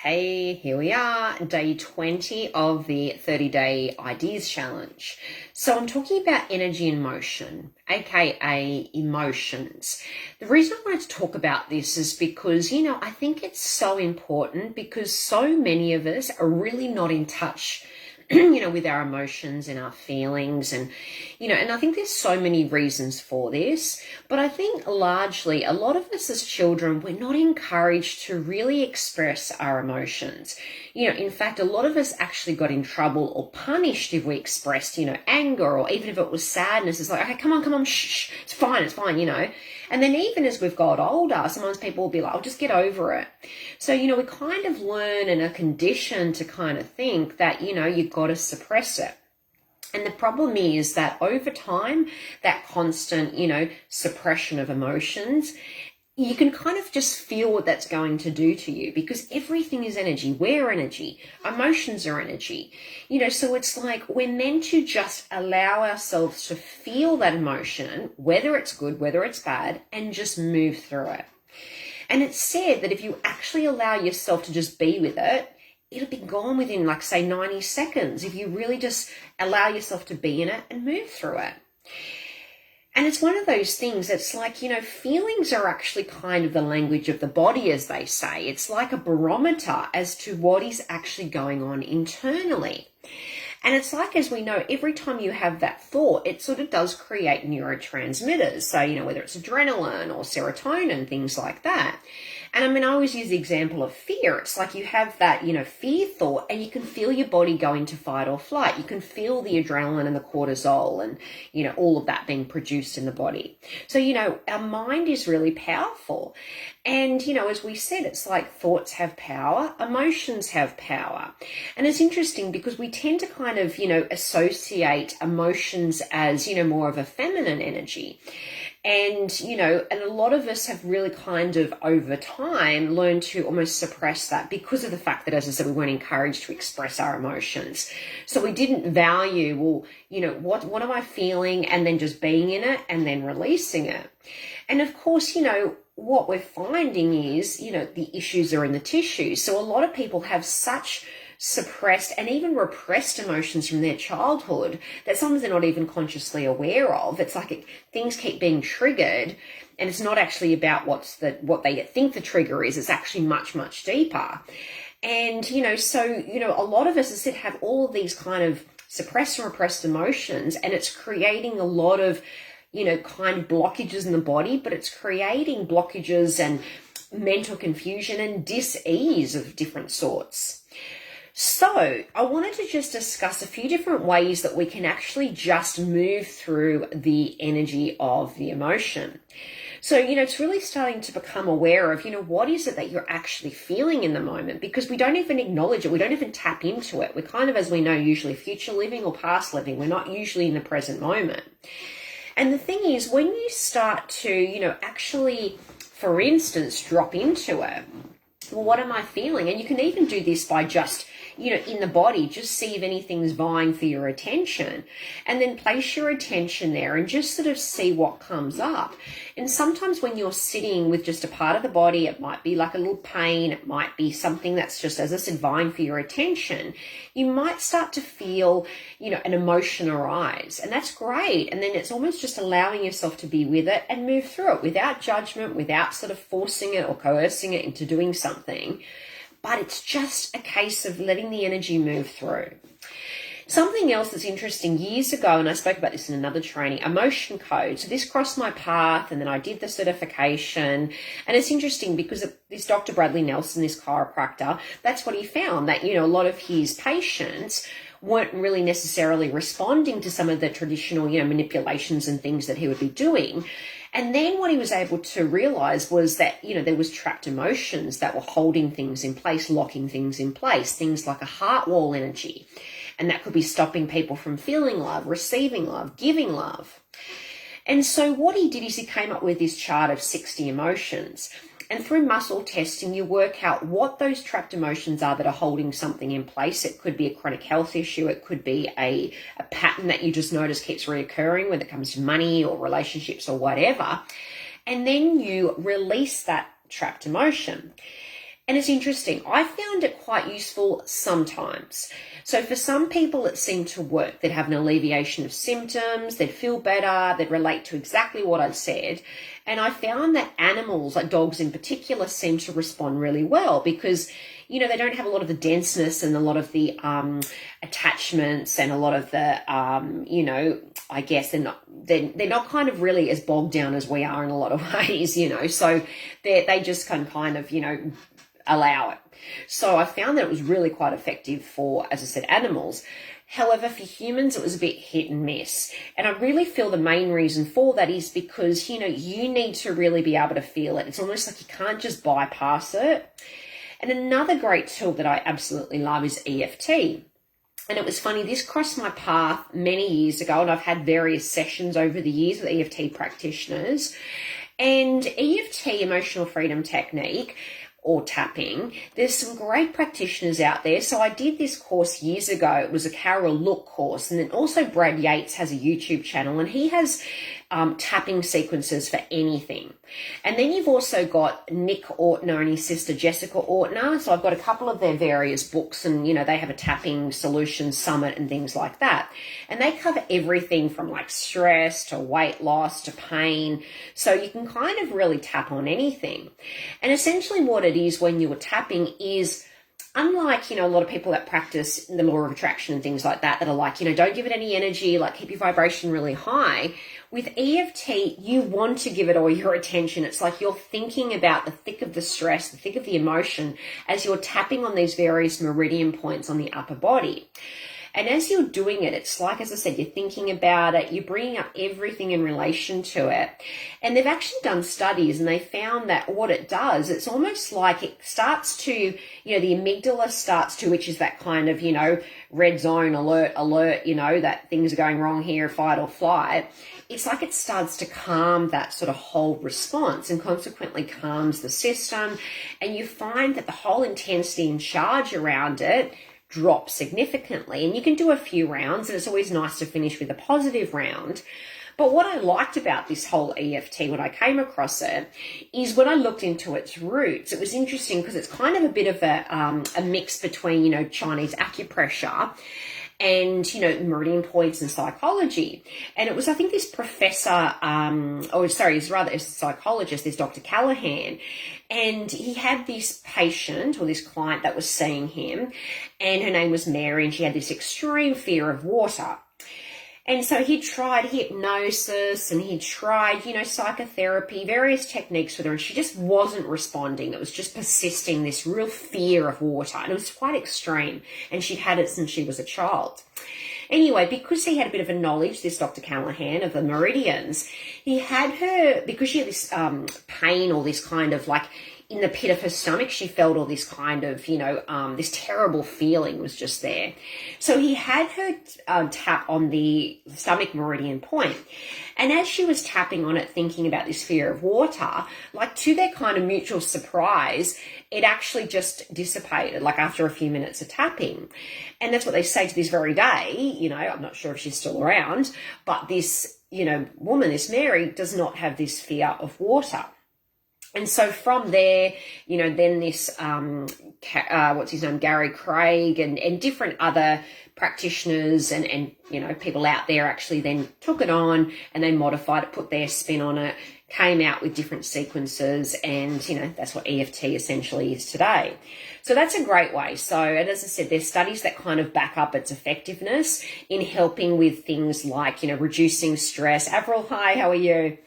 Hey, here we are, day 20 of the 30-day ideas challenge. So I'm talking about energy and motion, aka emotions. The reason I wanted to talk about this is because, I think it's so important because so many of us are really not in touch with our emotions and our feelings and I think there's so many reasons for this, but I think largely a lot of us as children, we're not encouraged to really express our emotions. In fact, a lot of us actually got in trouble or punished if we expressed, anger, or even if it was sadness. It's like, okay, come on, shh, it's fine, And then even as we've got older, sometimes people will be like, I'll just get over it. So, we kind of learn and are conditioned to kind of think that, you've got to suppress it. And the problem is that over time, that constant, suppression of emotions, you can kind of just feel what that's going to do to you because everything is energy. We're energy. Emotions are energy. So it's like we're meant to just allow ourselves to feel that emotion, whether it's good, whether it's bad, and just move through it. And it's said that if you actually allow yourself to just be with it, it'll be gone within, 90 seconds if you really just allow yourself to be in it and move through it. And it's one of those things that's like, feelings are actually kind of the language of the body, as they say. It's like a barometer as to what is actually going on internally. And it's like, as we know, every time you have that thought, it sort of does create neurotransmitters. So, whether it's adrenaline or serotonin, things like that. And I always use the example of fear. It's like you have that, fear thought and you can feel your body go into fight or flight. You can feel the adrenaline and the cortisol and, all of that being produced in the body. So, our mind is really powerful. And, as we said, it's like thoughts have power, emotions have power. And it's interesting because we tend to kind of, associate emotions as, more of a feminine energy. And, and a lot of us have really kind of over time learned to almost suppress that because of the fact that, as I said, we weren't encouraged to express our emotions. So we didn't value, what am I feeling? And then just being in it and then releasing it. And of course, what we're finding is, the issues are in the tissues. So a lot of people have such suppressed and even repressed emotions from their childhood that sometimes they're not even consciously aware of. It's like things keep being triggered and it's not actually about what they think the trigger is. It's actually much, much deeper. And, so, a lot of us, as I said, have all of these kind of suppressed and repressed emotions, and it's creating a lot of, kind of blockages in the body, but it's creating blockages and mental confusion and dis-ease of different sorts. So I wanted to just discuss a few different ways that we can actually just move through the energy of the emotion. So, it's really starting to become aware of, what is it that you're actually feeling in the moment, because we don't even acknowledge it. We don't even tap into it. We're kind of, as we know, usually future living or past living. We're not usually in the present moment. And the thing is, when you start to, actually, for instance, drop into it, well, what am I feeling? And you can even do this by just, in the body, just see if anything's vying for your attention and then place your attention there and just sort of see what comes up. And sometimes when you're sitting with just a part of the body, it might be like a little pain. It might be something that's just, as I said, vying for your attention. You might start to feel, an emotion arise, and that's great. And then it's almost just allowing yourself to be with it and move through it without judgment, without sort of forcing it or coercing it into doing something. But it's just a case of letting the energy move through. Something else that's interesting, years ago, and I spoke about this in another training, emotion code. So this crossed my path, and then I did the certification. And it's interesting because this Dr. Bradley Nelson, this chiropractor, that's what he found, that, a lot of his patients weren't really necessarily responding to some of the traditional, manipulations and things that he would be doing. And then what he was able to realize was that, there was trapped emotions that were holding things in place, locking things in place, things like a heart wall energy. And that could be stopping people from feeling love, receiving love, giving love. And so what he did is he came up with this chart of 60 emotions. And through muscle testing, you work out what those trapped emotions are that are holding something in place. It could be a chronic health issue. It could be a pattern that you just notice keeps reoccurring when it comes to money or relationships or whatever. And then you release that trapped emotion. And it's interesting. I found it quite useful sometimes. So for some people, it seemed to work. They'd have an alleviation of symptoms, they'd feel better, they'd relate to exactly what I'd said. And I found that animals, like dogs in particular, seem to respond really well because, you know, they don't have a lot of the denseness and a lot of the attachments and a lot of the, you know, I guess they're not kind of really as bogged down as we are in a lot of ways, you know, so they just can kind of, you know, allow it. So I found that it was really quite effective for, as I said, animals. However, for humans, it was a bit hit and miss. And I really feel the main reason for that is because, you know, you need to really be able to feel it. It's almost like you can't just bypass it. And another great tool that I absolutely love is EFT. And it was funny, this crossed my path many years ago, and I've had various sessions over the years with EFT practitioners. And EFT, Emotional Freedom Technique, or tapping, there's some great practitioners out there. So I did this course years ago. It was a Carol Look course. And then also Brad Yates has a YouTube channel, and he has tapping sequences for anything. And then you've also got Nick Ortner and his sister Jessica Ortner. So I've got a couple of their various books, and, you know, they have a tapping solutions summit and things like that. And they cover everything from like stress to weight loss to pain. So you can kind of really tap on anything. And essentially what it is when you are tapping is, unlike, you know, a lot of people that practice the law of attraction and things like that are like, you know, don't give it any energy, like keep your vibration really high. With EFT, you want to give it all your attention. It's like you're thinking about the thick of the stress, the thick of the emotion, as you're tapping on these various meridian points on the upper body. And as you're doing it, it's like, as I said, you're thinking about it, you're bringing up everything in relation to it. And they've actually done studies, and they found that what it does, it's almost like it starts to, you know, the amygdala starts to, which is that kind of, you know, red zone, alert, you know, that things are going wrong here, fight or flight. It's like it starts to calm that sort of whole response and consequently calms the system. And you find that the whole intensity and charge around it drop significantly. And you can do a few rounds, and it's always nice to finish with a positive round. But what I liked about this whole EFT when I came across it is when I looked into its roots, it was interesting because it's kind of a bit of a mix between, you know, Chinese acupressure and, you know, meridian points and psychology. And it was, I think, this professor, he's rather a psychologist, this Dr. Callahan, and he had this patient or this client that was seeing him, and her name was Mary, and she had this extreme fear of water. And so he tried hypnosis and he tried, you know, psychotherapy, various techniques with her, and she just wasn't responding. It was just persisting, this real fear of water. And it was quite extreme. And she'd had it since she was a child. Anyway, because he had a bit of a knowledge, this Dr. Callahan, of the meridians, he had her, because she had this pain or this kind of like, in the pit of her stomach, she felt all this kind of, you know, this terrible feeling was just there. So he had her tap on the stomach meridian point. And as she was tapping on it, thinking about this fear of water, like to their kind of mutual surprise, it actually just dissipated, like after a few minutes of tapping. And that's what they say to this very day. You know, I'm not sure if she's still around, but this, you know, woman, this Mary, does not have this fear of water. And so from there, you know, then this, what's his name, Gary Craig and different other practitioners and, you know, people out there actually then took it on and they modified it, put their spin on it, came out with different sequences, and, you know, that's what EFT essentially is today. So that's a great way. So, and as I said, there's studies that kind of back up its effectiveness in helping with things like, you know, reducing stress. Avril, hi, how are you?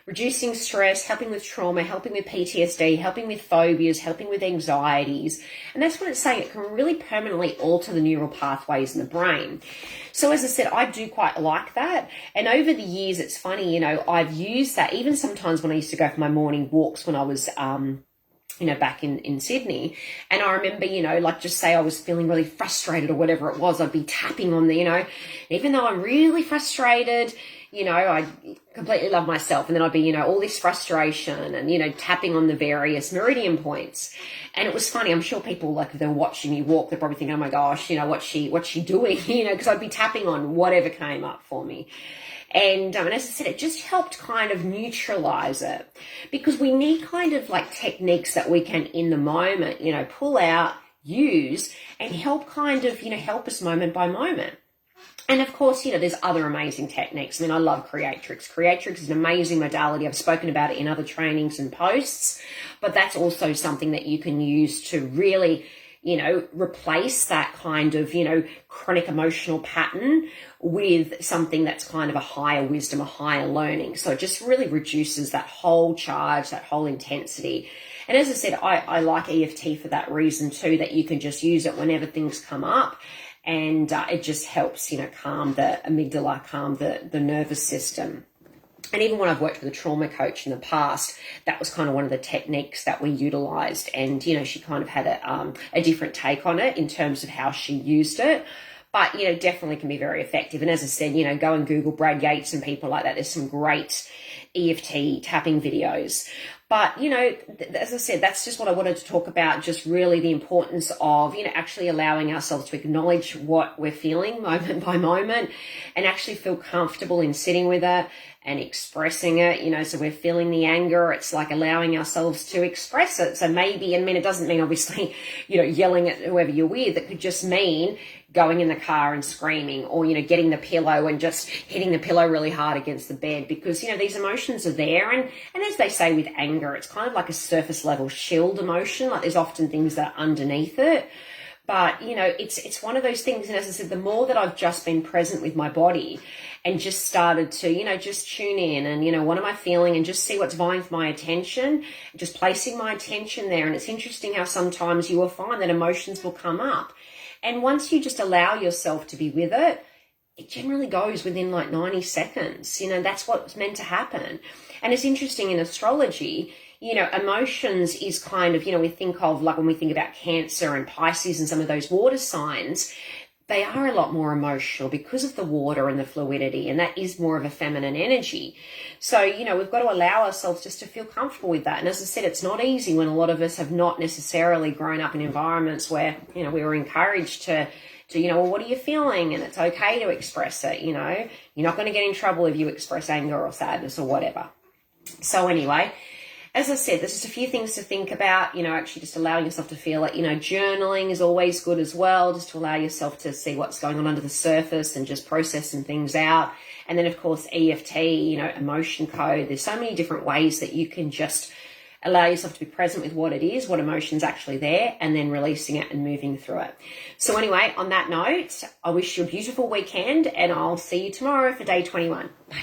Reducing stress, helping with trauma, helping with PTSD, helping with phobias, helping with anxieties. And that's what it's saying. It can really permanently alter the neural pathways in the brain. So as I said, I do quite like that. And over the years, it's funny, you know, I've used that even sometimes when I used to go for my morning walks when I was, you know, back in Sydney. And I remember, you know, like just say I was feeling really frustrated or whatever it was, I'd be tapping on the, you know, even though I'm really frustrated, you know, I completely love myself. And then I'd be, you know, all this frustration and, you know, tapping on the various meridian points. And it was funny. I'm sure people, like, if they're watching me walk, they're probably thinking, oh my gosh, you know, what's she doing? You know, because I'd be tapping on whatever came up for me. And as I said, it just helped kind of neutralize it, because we need kind of like techniques that we can in the moment, pull out, use, and help kind of, help us moment by moment. And of course, there's other amazing techniques. I mean, I love Creatrix. Creatrix is an amazing modality. I've spoken about it in other trainings and posts, but that's also something that you can use to really, replace that kind of, chronic emotional pattern with something that's kind of a higher wisdom, a higher learning. So it just really reduces that whole charge, that whole intensity. And as I said, I like EFT for that reason too, that you can just use it whenever things come up. And it just helps, calm the amygdala, calm the nervous system. And even when I've worked with a trauma coach in the past, that was kind of one of the techniques that we utilized. And, she kind of had a different take on it in terms of how she used it. But, definitely can be very effective. And as I said, go and Google Brad Yates and people like that. There's some great EFT tapping videos. But, as I said, that's just what I wanted to talk about, just really the importance of, actually allowing ourselves to acknowledge what we're feeling moment by moment and actually feel comfortable in sitting with it and expressing it, so we're feeling the anger. It's like allowing ourselves to express it. So maybe, it doesn't mean obviously, yelling at whoever you're with. It could just mean going in the car and screaming, or, getting the pillow and just hitting the pillow really hard against the bed, because, these emotions are there. And as they say with anger, it's kind of like a surface level shield emotion. Like there's often things that are underneath it. But, it's one of those things. And as I said, the more that I've just been present with my body and just started to, just tune in and, what am I feeling, and just see what's vying for my attention, just placing my attention there. And it's interesting how sometimes you will find that emotions will come up. And once you just allow yourself to be with it, it generally goes within like 90 seconds. That's what's meant to happen. And it's interesting in astrology, emotions is kind of, we think of like when we think about Cancer and Pisces and some of those water signs, they are a lot more emotional because of the water and the fluidity, and that is more of a feminine energy. So, we've got to allow ourselves just to feel comfortable with that. And as I said, it's not easy when a lot of us have not necessarily grown up in environments where, we were encouraged to well, what are you feeling? And it's okay to express it, you're not going to get in trouble if you express anger or sadness or whatever. So anyway, as I said, there's just a few things to think about, actually just allowing yourself to feel it. Journaling is always good as well, just to allow yourself to see what's going on under the surface and just processing things out. And then, of course, EFT, emotion code. There's so many different ways that you can just allow yourself to be present with what it is, what emotion's actually there, and then releasing it and moving through it. So anyway, on that note, I wish you a beautiful weekend, and I'll see you tomorrow for day 21. Bye.